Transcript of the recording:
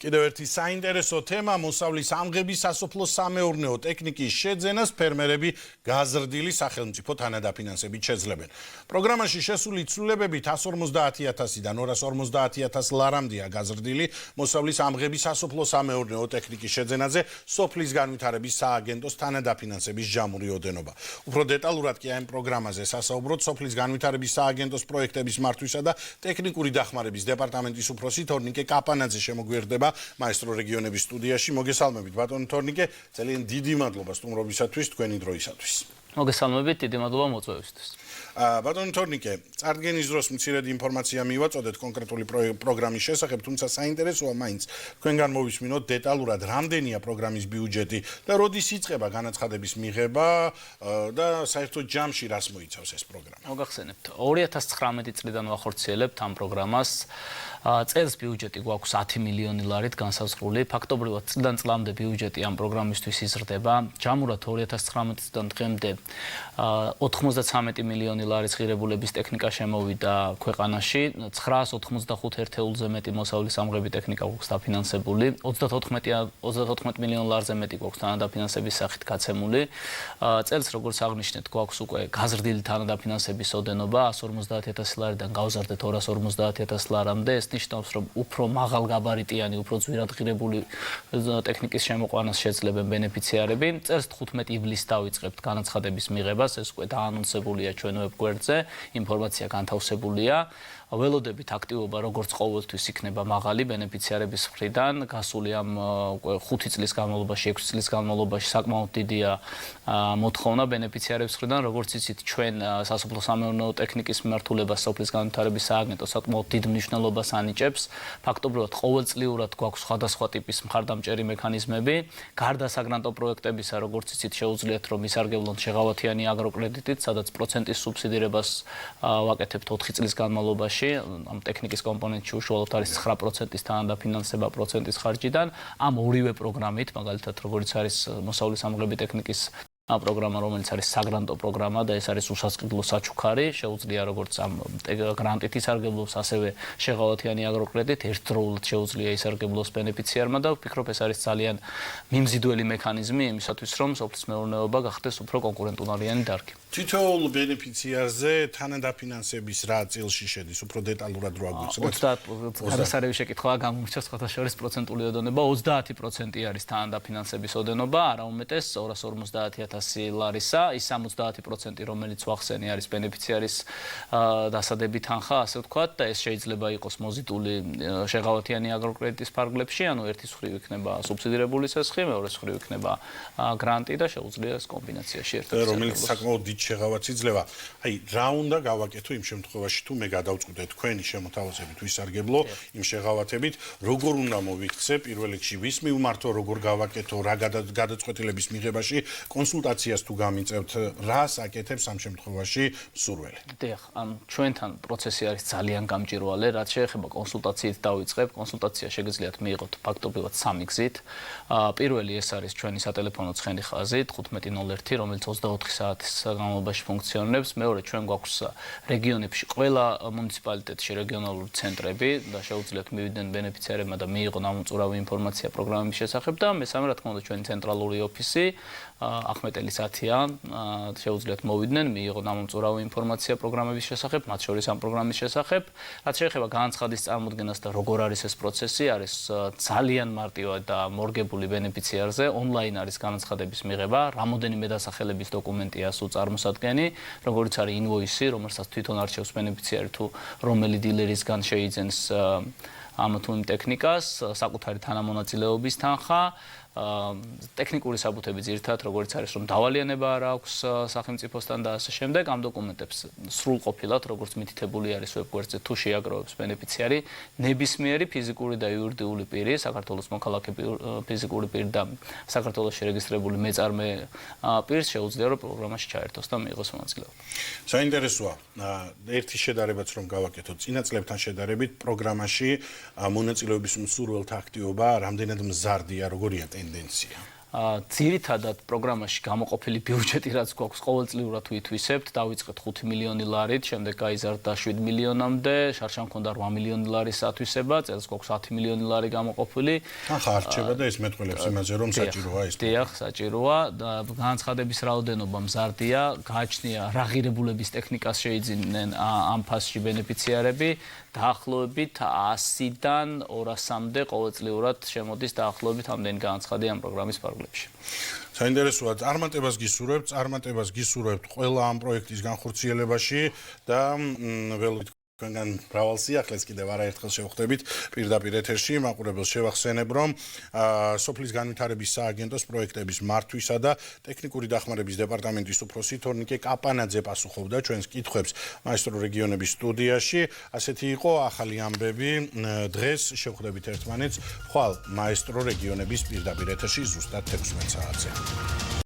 კიდევ ერთი საინტერესო თემა მოსავლის ამღების სასოფლო-სამეურნეო ტექნიკის შეძენას ფერმერები გაზრდილი სახელმწიფო თანადაფინანსებით შეძლებენ. პროგრამაში შესული ცვლილებებით 150.000-დან 250.000 ლარამდეა გაზრდილი მოსავლის ამღების სასოფლო-სამეურნეო ტექნიკის შეძენაზე სოფლის განვითარების სააგენტოს თანადაფინანსების ჯამური ოდენობა. უფრო დეტალურად კი ამ პროგრამაზე სასაუბროთ სოფლის განვითარების სააგენტოს პროექტების მართვისა და ტექნიკური დახმარების დეპარტამენტის უფროსი თორნიკე კაპანაძე შემოგვიერთდება მაესტრო რეგიონების სტუდიაში. მოგესალმებით ბატონო თორნიკე, ძალიან დიდი მადლობა სტუმრობისათვის, თქვენი დროისათვის. მოგესალმებით, დიდი მადლობა მოწვევისთვის. ბატონო თორნიკე, წარდგენის დროს მცირედ ინფორმაცია მივაწოდეთ კონკრეტული პროგრამის შესახებ, თუმცა საინტერესოა მაინც თქვენგან მოვისმინოთ დეტალურად რამდენია პროგრამის ბიუჯეტი და როდის იწყება განაცხადების მიღება და საერთოდ ჯამში რას მოიცავს ეს პროგრამა. მოგახსენებთ, 2019 წლიდან ვახორციელებთ ამ პროგრამას. წელს ბიუჯეტი გვაქვს 10 მილიონი ლარით განსაზღვრული. ფაქტობრივად წლიდან წლამდე ბიუჯეტი ამ პროგრამისთვის იზრდება. ჯამურად 2019 წლიდან დღემდე 93 მილიონი ლარის ღირებულების ტექნიკა შემოვიდა ქვეყანაში. 995 ერთეულზე მეტი მოსავლის ამღები ტექნიკა გვაქვს დაფინანსებული. 34 მილიონ ლარზე მეტი გვაქვს თანადაფინანსების სახით გაცემული. წელს როგორც აღნიშნეთ, გვაქვს უკვე გაზრდილი თანადაფინანსების ოდენობა 150.000 ლარიდან გავზარდეთ 250.000 ლარამდე. ნიშნავს, რომ უფრო მაღალგაბარიტიანი, უფრო ძვირადღირებული ტექნიკის შემოყვანას შეძლებენ ბენეფიციარები. წელს 15 ივლისს დავიწყებთ განაცხადების მიღებას, ეს უკვე დაანონსებულია ჩვენ ვებგვერდზე, ინფორმაცია განთავსებულია. ველოდებით აქტივობა როგორც ყოველთვის იქნება მაღალი ბენეფიციარების მხრიდან. გასული ამ 5 წლის განმავლობაში, 6 წლის განმავლობაში საკმაოდ დიდია მოთხოვნა ბენეფიციარების მხრიდან. როგორც იცით, ჩვენ სასოფლო-სამეურნეო ტექნიკის მიმართულებას სოფლის განვითარების სააგენტო საკმაოდ დიდ მნიშვნელობას ანიჭებს. ფაქტობრივად ყოველწლიურად გვაქვს სხვადასხვა ტიპის მხარდამჭერი მექანიზმები. გარდა საგრანტო პროექტებისა, როგორც იცით, შეუძლიათ რომ ისარგებლონ შეღავათიანი აგროკრედიტით, სადაც პროცენტის სუბსიდირებას ვაკეთებთ 4 წლის განმავლობაში. ამ ტექნიკის კომპონენტში უშუალოდ არის 9%-ის თანადაფინანსება პროცენტის ხარჯიდან. ამ ორივე პროგრამით, მაგალითად, როგორც არის მოსავლის ამღები ტექნიკის პროგრამა, რომელიც არის საგრანტო პროგრამა და ეს არის უსასყიდლო საჩუქარი, შეუძლია როგორც ამ გრანტით ისარგებლოს, ასევე შეღავათიანი აგროკრედიტ ერთდროულად შეუძლია ისარგებლოს ბენეფიციარმა და ვფიქრობ, ეს არის ძალიან მიმზიდველი მექანიზმი იმისათვის, რომ სოფლის მეურნეობა გახდეს უფრო კონკურენტუნარიანი დარგი. თითოეულ ბენეფიციარზე თანადაფინანსების რა წილში შედის, უფრო დეტალურად რო აგვიწერეთ. 30 გადასარევი შეკითხვაა გამომრჩა სხვათა შორის პროცენტული ოდენობა 30% არის თანადაფინანსების ოდენობა, არა უმეტეს 250.000 ლარისა, ის 70%, რომელიც ვახსენე არის ბენეფიციარის დასადები თანხა, ასე ვთქვათ, და ეს შეიძლება იყოს მოზიდული შეღავათიანი აგროკრედიტის ფარგლებში, ანუ ერთის მხრივ იქნება სუბსიდირებული სესხი, მეორეს მხრივ იქნება გრანტი და შეუძლია ეს კომბინაციაში ერთად. რომელიც საკმაოდ დიდ შეღავათს იძლევა. აი, რა უნდა გავაკეთო იმ შემთხვევაში, თუ მე გადავწყვიტე თქვენი შემოთავაზებით ვისარგებლო იმ შეღავათებით, როგორ უნდა მოვიქცე პირველ რიგში, ვის მივმართო, როგორ გავაკეთო, რა გადაწყვეტილების მიღებაში კონსულტაციას თუ გამიწევთ, რას აკეთებს ამ შემთხვევაში მსურველი? დიახ, ჩვენთან პროცესი არის ძალიან გამჭვირვალე, რაც შეეხება კონსულტაციით დავიწყებ. კონსულტაცია შეგიძლიათ მიიღოთ ფაქტობრივად 3 გზით. პირველი ეს არის ჩვენი სატელეფონო ცხენი ხაზი 1501, რომელიც 24 საათის განმავლობაში ფუნქციონირებს. მეორე, ჩვენ გვაქვს რეგიონებში, ყველა მუნიციპალიტეტში რეგიონალური ცენტრები და შეუძლიათ მივიდნენ ბენეფიციარებმა და მიიღონ ამოწურავი ინფორმაცია პროგრამების შესახებ და მესამე, რა თქმა უნდა, ჩვენი ცენტრალური ოფისი ახმეტელის 10-იან შეუძლიათ მოვიდნენ, მიიღონ ამოწურავი ინფორმაცია პროგრამების შესახებ, მათ შორის ამ პროგრამის შესახებ. რაც შეეხება განაცხადის წარმოდგენას და როგორ არის ეს პროცესი, არის ძალიან მარტივად და მორგებული ბენეფიციარზე, ონლაინ არის განაცხადების მიღება, რამოდენიმე დასახელების დოკუმენტია სულ წარმოსადგენი, როგორც არის ინვოისი, რომელსაც თვითონ არჩევს ბენეფიციარი თუ რომელი დილერისგან შეიძენს ამ თუ იმ ტექნიკას, საკუთარი თანამონაწილეობის თანხა, ტექნიკური საბუთები ძირითადად როგორც არის რომ დავალიანება არ აქვს სახელმწიფოსთან და ასე შემდეგ ამ დოკუმენტებს სრულყოფილად როგორც მითითებული არის ვებგვერდზე თუ შეაგროვებს ბენეფიციარი ნებისმიერი ფიზიკური და იურიდიული პირი საქართველოს მოქალაქე ფიზიკური პირი და საქართველოს შერეგისტრირებული მეწარმე პირს შეუძლია რომ პროგრამაში ჩაერთოს და მიიღოს მონაწილეობა. საინტერესოა ერთი შედარებაც რომ გავაკეთოთ წინა წლებთან შედარებით პროგრამაში მონაწილეობის მსურველთა აქტივობა რამდენად მზარდია, როგორია ტენდენცია? ძირითადად პროგრამაში გამოყოფილი ბიუჯეტი რაც გვაქვს ყოველწლიურად ვითვისებთ, დავიწყეთ 5 მილიონი ლარით, შემდეგ გაიზარდა 7 მილიონამდე, შარშან მქონდა 8 მილიონი ლარის ათვისება, წელს გვაქვს 10 მილიონი ლარი გამოყოფილი. ხარჩება და ეს მეტყველებს იმაზე რომ საჭიროა ეს. დიახ, საჭიროა და განცხადების რაოდენობა მზარდია, გააჩნია რა ღირებულების ტექნიკას შეიძინენ ამ ფასში ბენეფიციარები, დაახლოებით 100-დან 200-მდე ყოველწლიურად შემოდის დაახლოებით ამდენი განცხადი ამ პროგრამის ფარგლებში. საინტერესოა, წარმატებას გისურვებთ ყველა ამ პროექტის განხორციელებაში და ველოდით თქვენგან მრავალ სიახლეს კიდევ არაერთხელ შევხვდებით პირდაპირ ეთერში. მაყურებელს შევახსენებ, რომ სოფლის განვითარების სააგენტოს პროექტების მართვისა და ტექნიკური დახმარების დეპარტამენტის უფროსი თორნიკე კაპანაძე პასუხობდა ჩვენს კითხვებს მაესტრო რეგიონების სტუდიაში. ასეთი იყო ახალი ამბები. დღეს შევხვდებით ერთმანეთს ხვალ მაესტრო რეგიონების პირდაპირ ეთერში ზუსტად 16 საათზე.